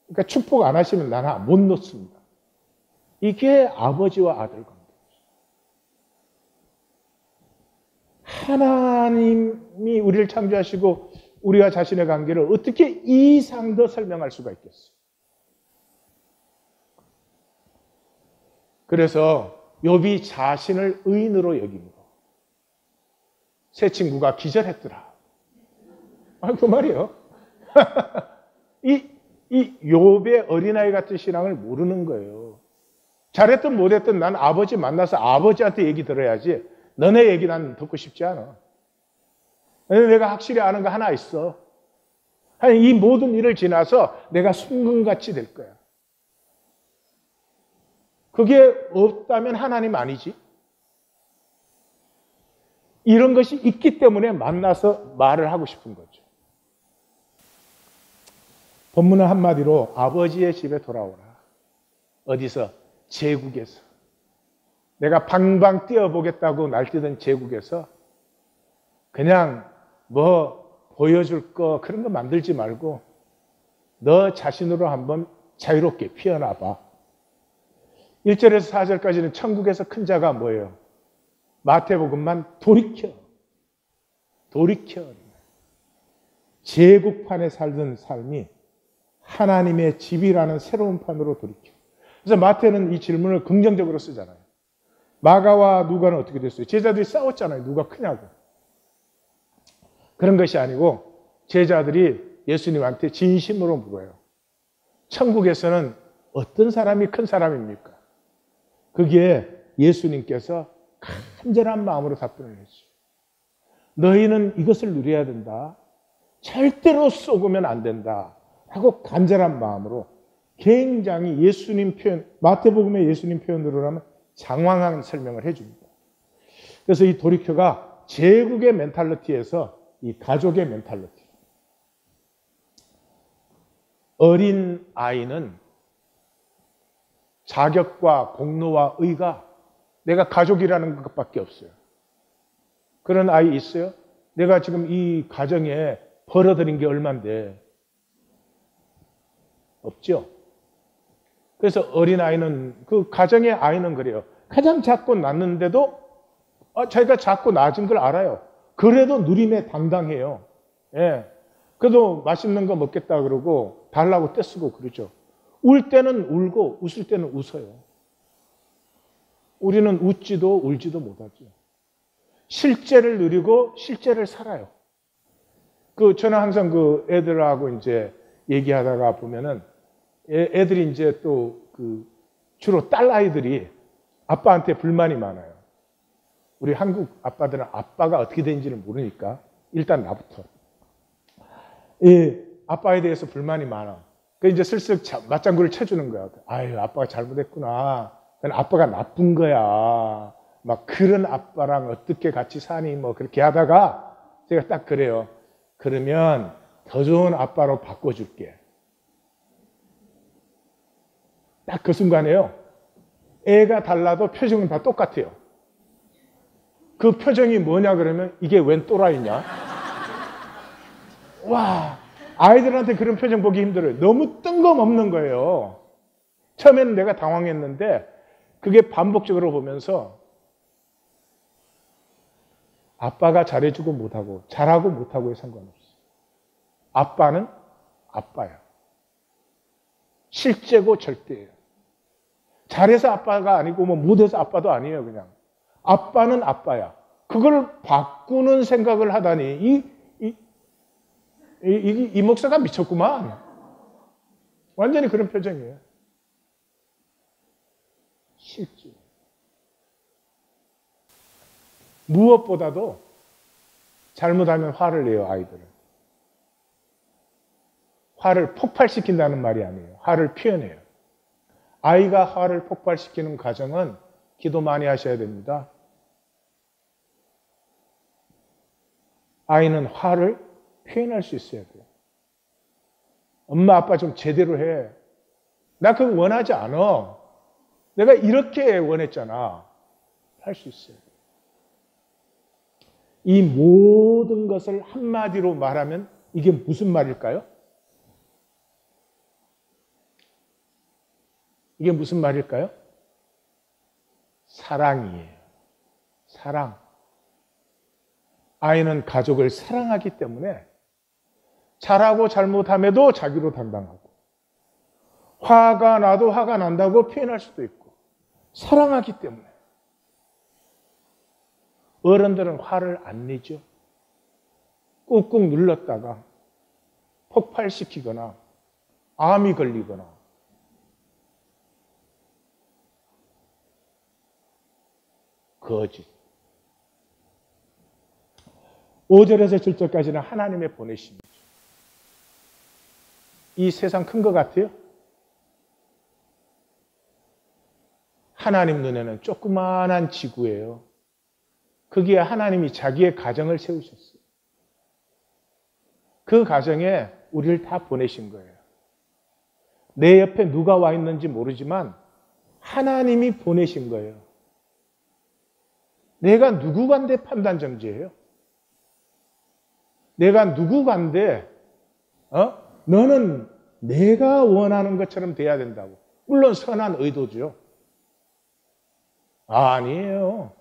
그러니까 축복 안 하시면 나는 못 넣습니다. 이게 아버지와 아들 관계죠. 하나님이 우리를 창조하시고 우리와 자신의 관계를 어떻게 이상 더 설명할 수가 있겠어요? 그래서 욥이 자신을 의인으로 여김으로 새 친구가 기절했더라. 그 말이에요. 이 욥의 어린아이 같은 신앙을 모르는 거예요. 잘했든 못했든 난 아버지 만나서 아버지한테 얘기 들어야지 너네 얘기 난 듣고 싶지 않아. 내가 확실히 아는 거 하나 있어. 이 모든 일을 지나서 내가 순금같이 될 거야. 그게 없다면 하나님 아니지. 이런 것이 있기 때문에 만나서 말을 하고 싶은 거죠. 본문은 한마디로 아버지의 집에 돌아오라. 어디서? 제국에서. 내가 방방 뛰어보겠다고 날뛰던 제국에서 그냥 뭐 보여줄 거 그런 거 만들지 말고 너 자신으로 한번 자유롭게 피어나봐. 1절에서 4절까지는 천국에서 큰 자가 뭐예요? 마태복음만 돌이켜. 제국판에 살던 삶이 하나님의 집이라는 새로운 판으로 돌이켜. 그래서 마태는 이 질문을 긍정적으로 쓰잖아요. 마가와 누가는 어떻게 됐어요? 제자들이 싸웠잖아요. 누가 크냐고. 그런 것이 아니고 제자들이 예수님한테 진심으로 물어요. 천국에서는 어떤 사람이 큰 사람입니까? 그게 예수님께서 간절한 마음으로 답변을 했어요. 너희는 이것을 누려야 된다. 절대로 속으면 안 된다. 하고 간절한 마음으로 굉장히 예수님 표현, 마태복음의 예수님 표현으로 하면 장황한 설명을 해줍니다. 그래서 이 돌이켜가 제국의 멘탈리티에서 이 가족의 멘탈리티. 어린 아이는 자격과 공로와 의가 내가 가족이라는 것밖에 없어요. 그런 아이 있어요? 내가 지금 이 가정에 벌어들인 게 얼만데? 없죠? 그래서 어린아이는, 그 가정의 아이는 그래요. 가장 작고 낳는데도 자기가 작고 낮은 걸 알아요. 그래도 누림에 당당해요. 예. 그래도 맛있는 거 먹겠다 그러고 달라고 떼쓰고 그러죠. 울 때는 울고 웃을 때는 웃어요. 우리는 웃지도 울지도 못하죠. 실제를 누리고 실제를 살아요. 저는 항상 그 애들하고 이제 얘기하다가 보면은 애들이 이제 또 주로 딸아이들이 아빠한테 불만이 많아요. 우리 한국 아빠들은 아빠가 어떻게 되는지를 모르니까 일단 나부터. 아빠에 대해서 불만이 많아. 이제 슬슬 맞장구를 쳐주는 거야. 아유, 아빠가 잘못했구나. 그건 아빠가 나쁜 거야. 막 그런 아빠랑 어떻게 같이 사니? 뭐 그렇게 하다가 제가 딱 그래요. 그러면 더 좋은 아빠로 바꿔줄게. 딱 그 순간에요. 애가 달라도 표정은 다 똑같아요. 그 표정이 뭐냐 그러면 이게 웬 또라이냐? 와, 아이들한테 그런 표정 보기 힘들어요. 너무 뜬금없는 거예요. 처음에는 내가 당황했는데 그게 반복적으로 보면서 아빠가 잘해주고 못하고 잘하고 못하고에 상관없어. 아빠는 아빠야. 실제고 절대예요. 잘해서 아빠가 아니고 뭐 못해서 아빠도 아니에요. 그냥 아빠는 아빠야. 그걸 바꾸는 생각을 하다니 이 목사가 미쳤구만. 완전히 그런 표정이에요. 실제. 무엇보다도 잘못하면 화를 내요, 아이들은. 화를 폭발시킨다는 말이 아니에요. 화를 표현해요. 아이가 화를 폭발시키는 과정은 기도 많이 하셔야 됩니다. 아이는 화를 표현할 수 있어야 돼요. 엄마, 아빠 좀 제대로 해. 나 그거 원하지 않아. 내가 이렇게 원했잖아. 할 수 있어요. 이 모든 것을 한마디로 말하면 이게 무슨 말일까요? 이게 무슨 말일까요? 사랑이에요. 사랑. 아이는 가족을 사랑하기 때문에 잘하고 잘못함에도 자기로 담당하고 화가 나도 화가 난다고 표현할 수도 있고 사랑하기 때문에 어른들은 화를 안 내죠. 꾹꾹 눌렀다가 폭발시키거나 암이 걸리거나 거짓. 5절에서 7절까지는 하나님의 보내심이죠. 이 세상 큰 것 같아요? 하나님 눈에는 조그마한 지구예요. 거기에 하나님이 자기의 가정을 세우셨어요. 그 가정에 우리를 다 보내신 거예요. 내 옆에 누가 와 있는지 모르지만 하나님이 보내신 거예요. 내가 누구 간데 판단 정지예요? 내가 누구 간데 너는 내가 원하는 것처럼 돼야 된다고. 물론 선한 의도죠. 아니에요.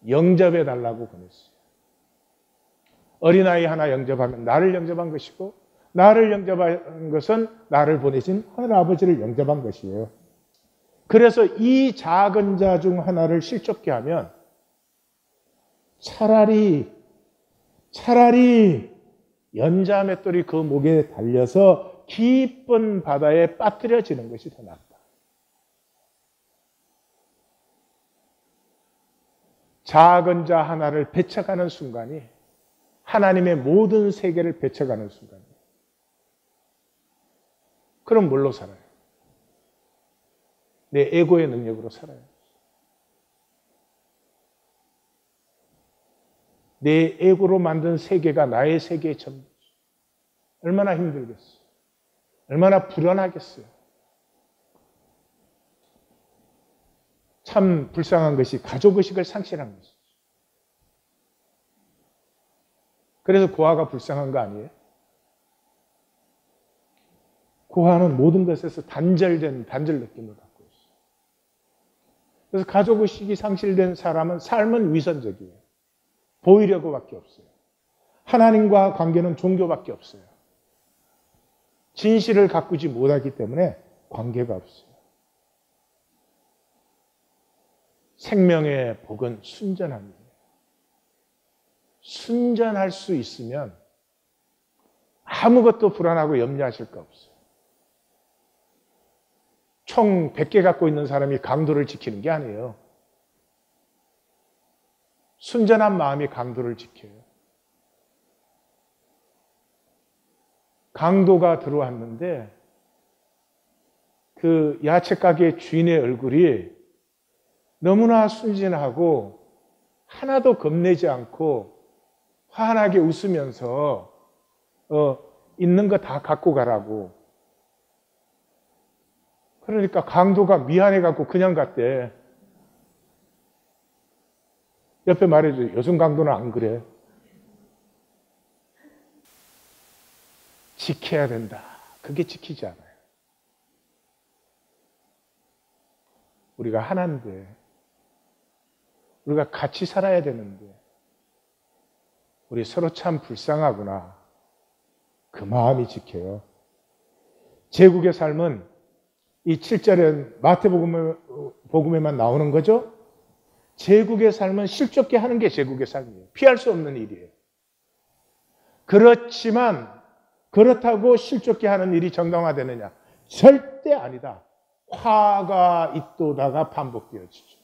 영접해 달라고 보냈어요. 어린아이 하나 영접하면 나를 영접한 것이고 나를 영접한 것은 나를 보내신 하늘 아버지를 영접한 것이에요. 그래서 이 작은 자 중 하나를 실족케 하면 차라리 연자 맷돌이 그 목에 달려서 깊은 바다에 빠뜨려지는 것이 더 낫다. 작은 자 하나를 배척하는 순간이 하나님의 모든 세계를 배척하는 순간이에요. 그럼 뭘로 살아요? 내 에고의 능력으로 살아요. 내 에고로 만든 세계가 나의 세계의 전부죠. 얼마나 힘들겠어요. 얼마나 불안하겠어요. 참 불쌍한 것이 가족의식을 상실한 것이죠. 그래서 고아가 불쌍한 거 아니에요? 고아는 모든 것에서 단절 느낌을 갖고 있어요. 그래서 가족의식이 상실된 사람은 삶은 위선적이에요. 보이려고밖에 없어요. 하나님과 관계는 종교밖에 없어요. 진실을 가꾸지 못하기 때문에 관계가 없어요. 생명의 복은 순전합니다. 순전할 수 있으면 아무것도 불안하고 염려하실 거 없어요. 총 100개 갖고 있는 사람이 강도를 지키는 게 아니에요. 순전한 마음이 강도를 지켜요. 강도가 들어왔는데 그 야채 가게 주인의 얼굴이 너무나 순진하고 하나도 겁내지 않고 환하게 웃으면서 있는 거 다 갖고 가라고. 그러니까 강도가 미안해갖고 그냥 갔대. 옆에 말해줘. 요즘 강도는 안 그래. 지켜야 된다. 그게 지키지 않아요. 우리가 하나인데, 우리가 같이 살아야 되는데 우리 서로 참 불쌍하구나. 그 마음이 지켜요. 제국의 삶은 이 7절에 마태복음에만 나오는 거죠. 제국의 삶은 실족게 하는 게 제국의 삶이에요. 피할 수 없는 일이에요. 그렇지만 그렇다고 실족게 하는 일이 정당화되느냐? 절대 아니다. 화가 있도다가 반복되어지죠.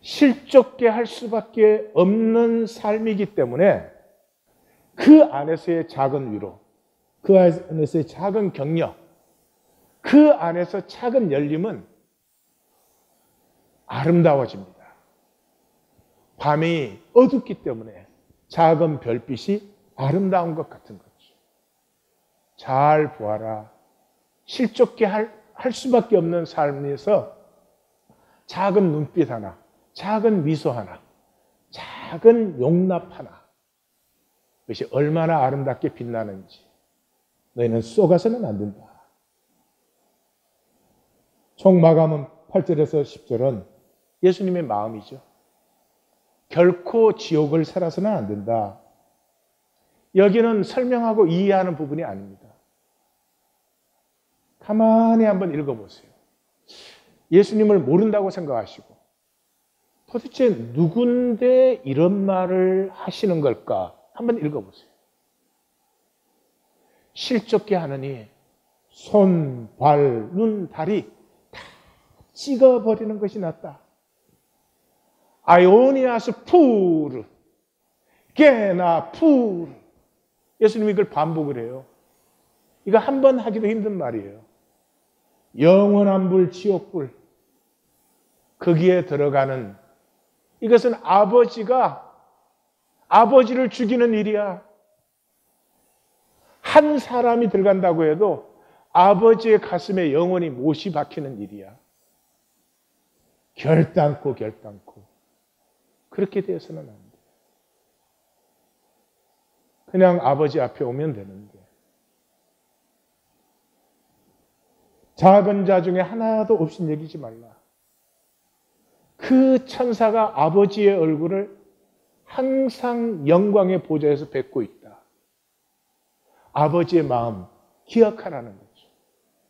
실족게 할 수밖에 없는 삶이기 때문에 그 안에서의 작은 위로, 그 안에서의 작은 격려, 그 안에서 작은 열림은 아름다워집니다. 밤이 어둡기 때문에 작은 별빛이 아름다운 것 같은 거죠. 잘 보아라. 실족게 할 수밖에 없는 삶에서 작은 눈빛 하나, 작은 미소 하나, 작은 용납 하나, 그것이 얼마나 아름답게 빛나는지 너희는 쏘가서는 안 된다. 총 마감은 8절에서 10절은 예수님의 마음이죠. 결코 지옥을 살아서는 안 된다. 여기는 설명하고 이해하는 부분이 아닙니다. 가만히 한번 읽어보세요. 예수님을 모른다고 생각하시고 도대체 누군데 이런 말을 하시는 걸까? 한번 읽어보세요. 실족게 하느니 손, 발, 눈, 다리 다 찍어버리는 것이 낫다. 아이오니아스 푸르, 게나 푸르. 예수님이 이걸 반복을 해요. 이거 한 번 하기도 힘든 말이에요. 영원한 불, 지옥불. 거기에 들어가는 이것은 아버지를 죽이는 일이야. 한 사람이 들어간다고 해도 아버지의 가슴에 영원히 못이 박히는 일이야. 결단코 그렇게 되어서는 안 돼. 그냥 아버지 앞에 오면 되는데. 작은 자 중에 하나도 없인 얘기지 말라. 그 천사가 아버지의 얼굴을 항상 영광의 보좌에서 뵙고 있다. 아버지의 마음 기억하라는 거죠.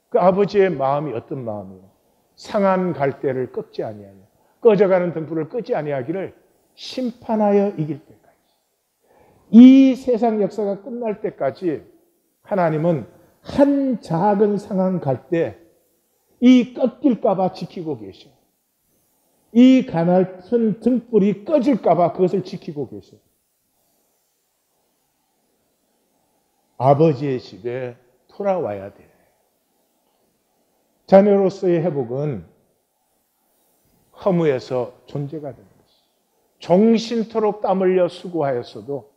그 아버지의 마음이 어떤 마음이에요? 상한 갈대를 꺾지 아니하며 꺼져가는 등불을 끄지 아니하기를 심판하여 이길 때까지. 이 세상 역사가 끝날 때까지 하나님은 한 작은 상한 갈대 이 꺾일까 봐 지키고 계셔. 이 가냘픈 등불이 꺼질까 봐 그것을 지키고 계셔. 아버지의 집에 돌아와야 돼. 자녀로서의 회복은 허무에서 존재가 되는 것이. 종신토록 땀 흘려 수고하였어도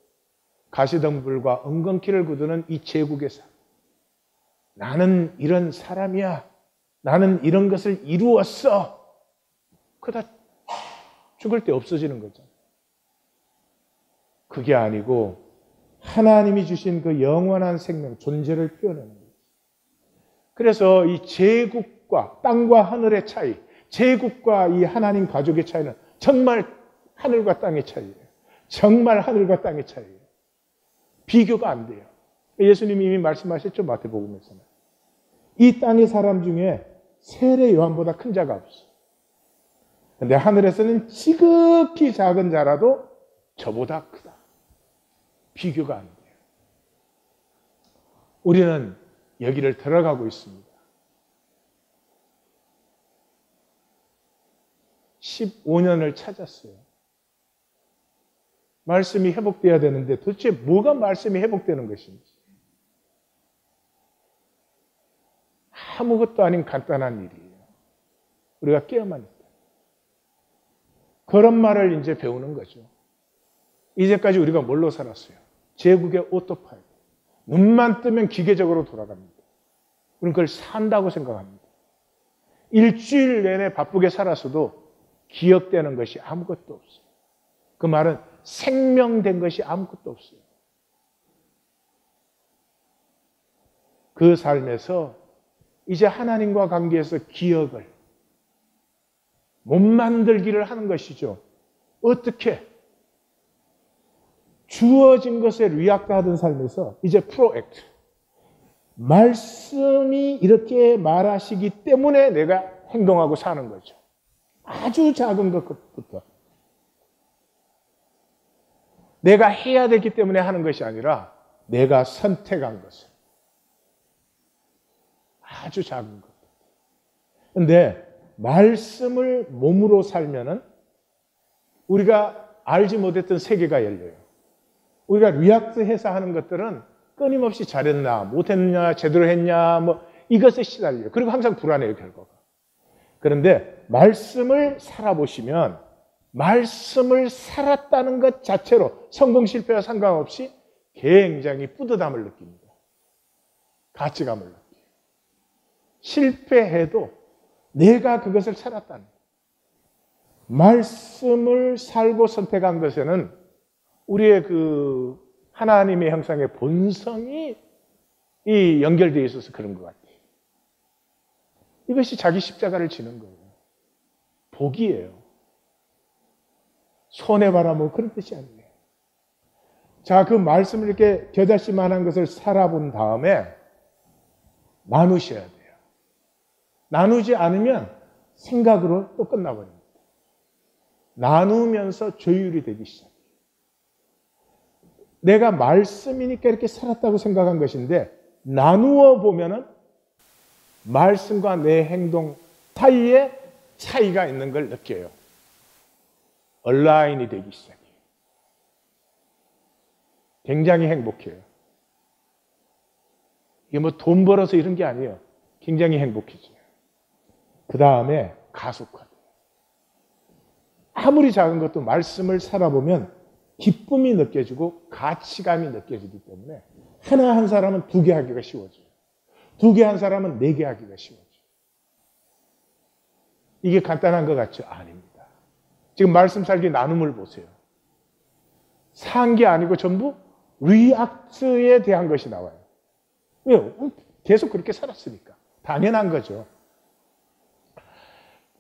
가시덤불과 엉겅퀴를 거두는 이 제국의 삶. 나는 이런 사람이야. 나는 이런 것을 이루었어. 그러다 죽을 때 없어지는 거죠. 그게 아니고 하나님이 주신 그 영원한 생명, 존재를 표현하는 거예요. 그래서 이 제국과 땅과 하늘의 차이, 제국과 이 하나님 가족의 차이는 정말 하늘과 땅의 차이예요. 정말 하늘과 땅의 차이예요. 비교가 안 돼요. 예수님이 이미 말씀하셨죠, 마태복음에서는. 이 땅의 사람 중에 세례 요한보다 큰 자가 없어. 근데 하늘에서는 지극히 작은 자라도 저보다 크다. 비교가 안 돼요. 우리는 여기를 들어가고 있습니다. 15년을 찾았어요. 말씀이 회복돼야 되는데 도대체 뭐가 말씀이 회복되는 것인지. 아무것도 아닌 간단한 일이에요. 우리가 깨어만 있다. 그런 말을 이제 배우는 거죠. 이제까지 우리가 뭘로 살았어요? 제국의 오토파일럿. 눈만 뜨면 기계적으로 돌아갑니다. 우리는 그걸 산다고 생각합니다. 일주일 내내 바쁘게 살았어도 기억되는 것이 아무것도 없어요. 그 말은 생명된 것이 아무것도 없어요. 그 삶에서 이제 하나님과 관계에서 기억을, 못 만들기를 하는 것이죠. 어떻게? 주어진 것에 리액트하던 삶에서 이제 프로액트. 말씀이 이렇게 말하시기 때문에 내가 행동하고 사는 거죠. 아주 작은 것부터. 내가 해야 되기 때문에 하는 것이 아니라 내가 선택한 것을. 아주 작은 것. 근데 말씀을 몸으로 살면은 우리가 알지 못했던 세계가 열려요. 우리가 리액트해서 하는 것들은 끊임없이 잘했나, 못했냐, 제대로 했냐, 뭐 이것에 시달려요. 그리고 항상 불안해요, 결과가. 그런데 말씀을 살아보시면 말씀을 살았다는 것 자체로 성공 실패와 상관없이 굉장히 뿌듯함을 느낍니다. 가치감을 느껴요. 실패해도 내가 그것을 살았다는 거예요. 말씀을 살고 선택한 것에는 우리의 그 하나님의 형상의 본성이 연결되어 있어서 그런 것 같아요. 이것이 자기 십자가를 지는 거예요. 복이에요. 손해봐라 뭐 그런 뜻이 아니에요. 자, 그 말씀을 이렇게 겨자씨만한 것을 살아본 다음에 나누셔야 돼요. 나누지 않으면 생각으로 또 끝나버립니다. 나누면서 조율이 되기 시작해요. 내가 말씀이니까 이렇게 살았다고 생각한 것인데 나누어 보면은 말씀과 내 행동 사이에 차이가 있는 걸 느껴요. 얼라인이 되기 시작해요. 굉장히 행복해요. 이게 뭐 돈 벌어서 이런 게 아니에요. 굉장히 행복해져요. 그 다음에 가속화돼요. 아무리 작은 것도 말씀을 살아보면 기쁨이 느껴지고 가치감이 느껴지기 때문에 하나 한 사람은 2개 하기가 쉬워져요. 2개 한 사람은 4개 하기가 쉬워져요. 이게 간단한 것 같죠? 아닙니다. 지금 말씀 살기 나눔을 보세요. 산 게 아니고 전부 리액트에 대한 것이 나와요. 왜요? 계속 그렇게 살았으니까. 당연한 거죠.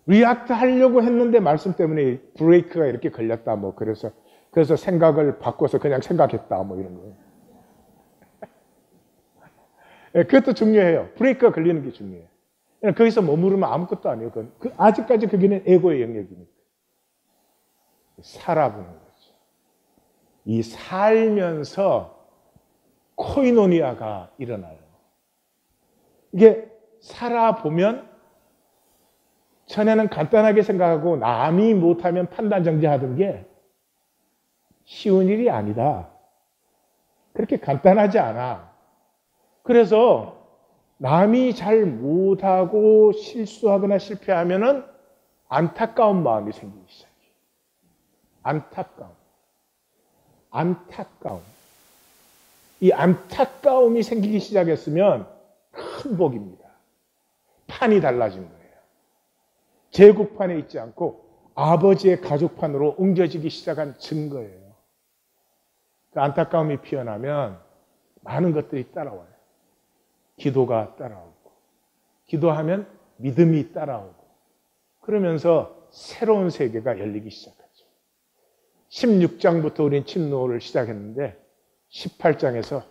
리액트 하려고 했는데 말씀 때문에 브레이크가 이렇게 걸렸다. 뭐 그래서 생각을 바꿔서 그냥 생각했다. 뭐 이런 거예요. 그것도 중요해요. 브레이크가 걸리는 게 중요해요. 거기서 머무르면 아무것도 아니에요. 아직까지 그게는 에고의 영역이니까. 살아보는 거죠. 이 살면서 코이노니아가 일어나요. 이게 살아보면 전에는 간단하게 생각하고 남이 못하면 판단 정지하던 게 쉬운 일이 아니다. 그렇게 간단하지 않아. 그래서 남이 잘 못하고 실수하거나 실패하면은 안타까운 마음이 생기기 시작해요. 안타까움. 이 안타까움이 생기기 시작했으면 큰 복입니다. 판이 달라진 거예요. 제국판에 있지 않고 아버지의 가족판으로 옮겨지기 시작한 증거예요. 그 안타까움이 피어나면 많은 것들이 따라와요. 기도가 따라오고, 기도하면 믿음이 따라오고, 그러면서 새로운 세계가 열리기 시작하죠. 16장부터 우린 침노를 시작했는데 18장에서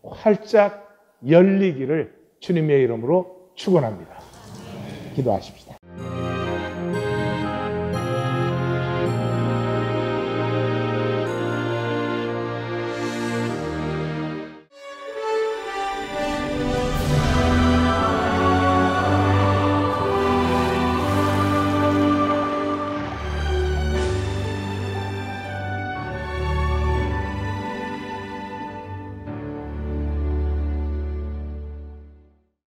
활짝 열리기를 주님의 이름으로 축원합니다. 기도하십시다.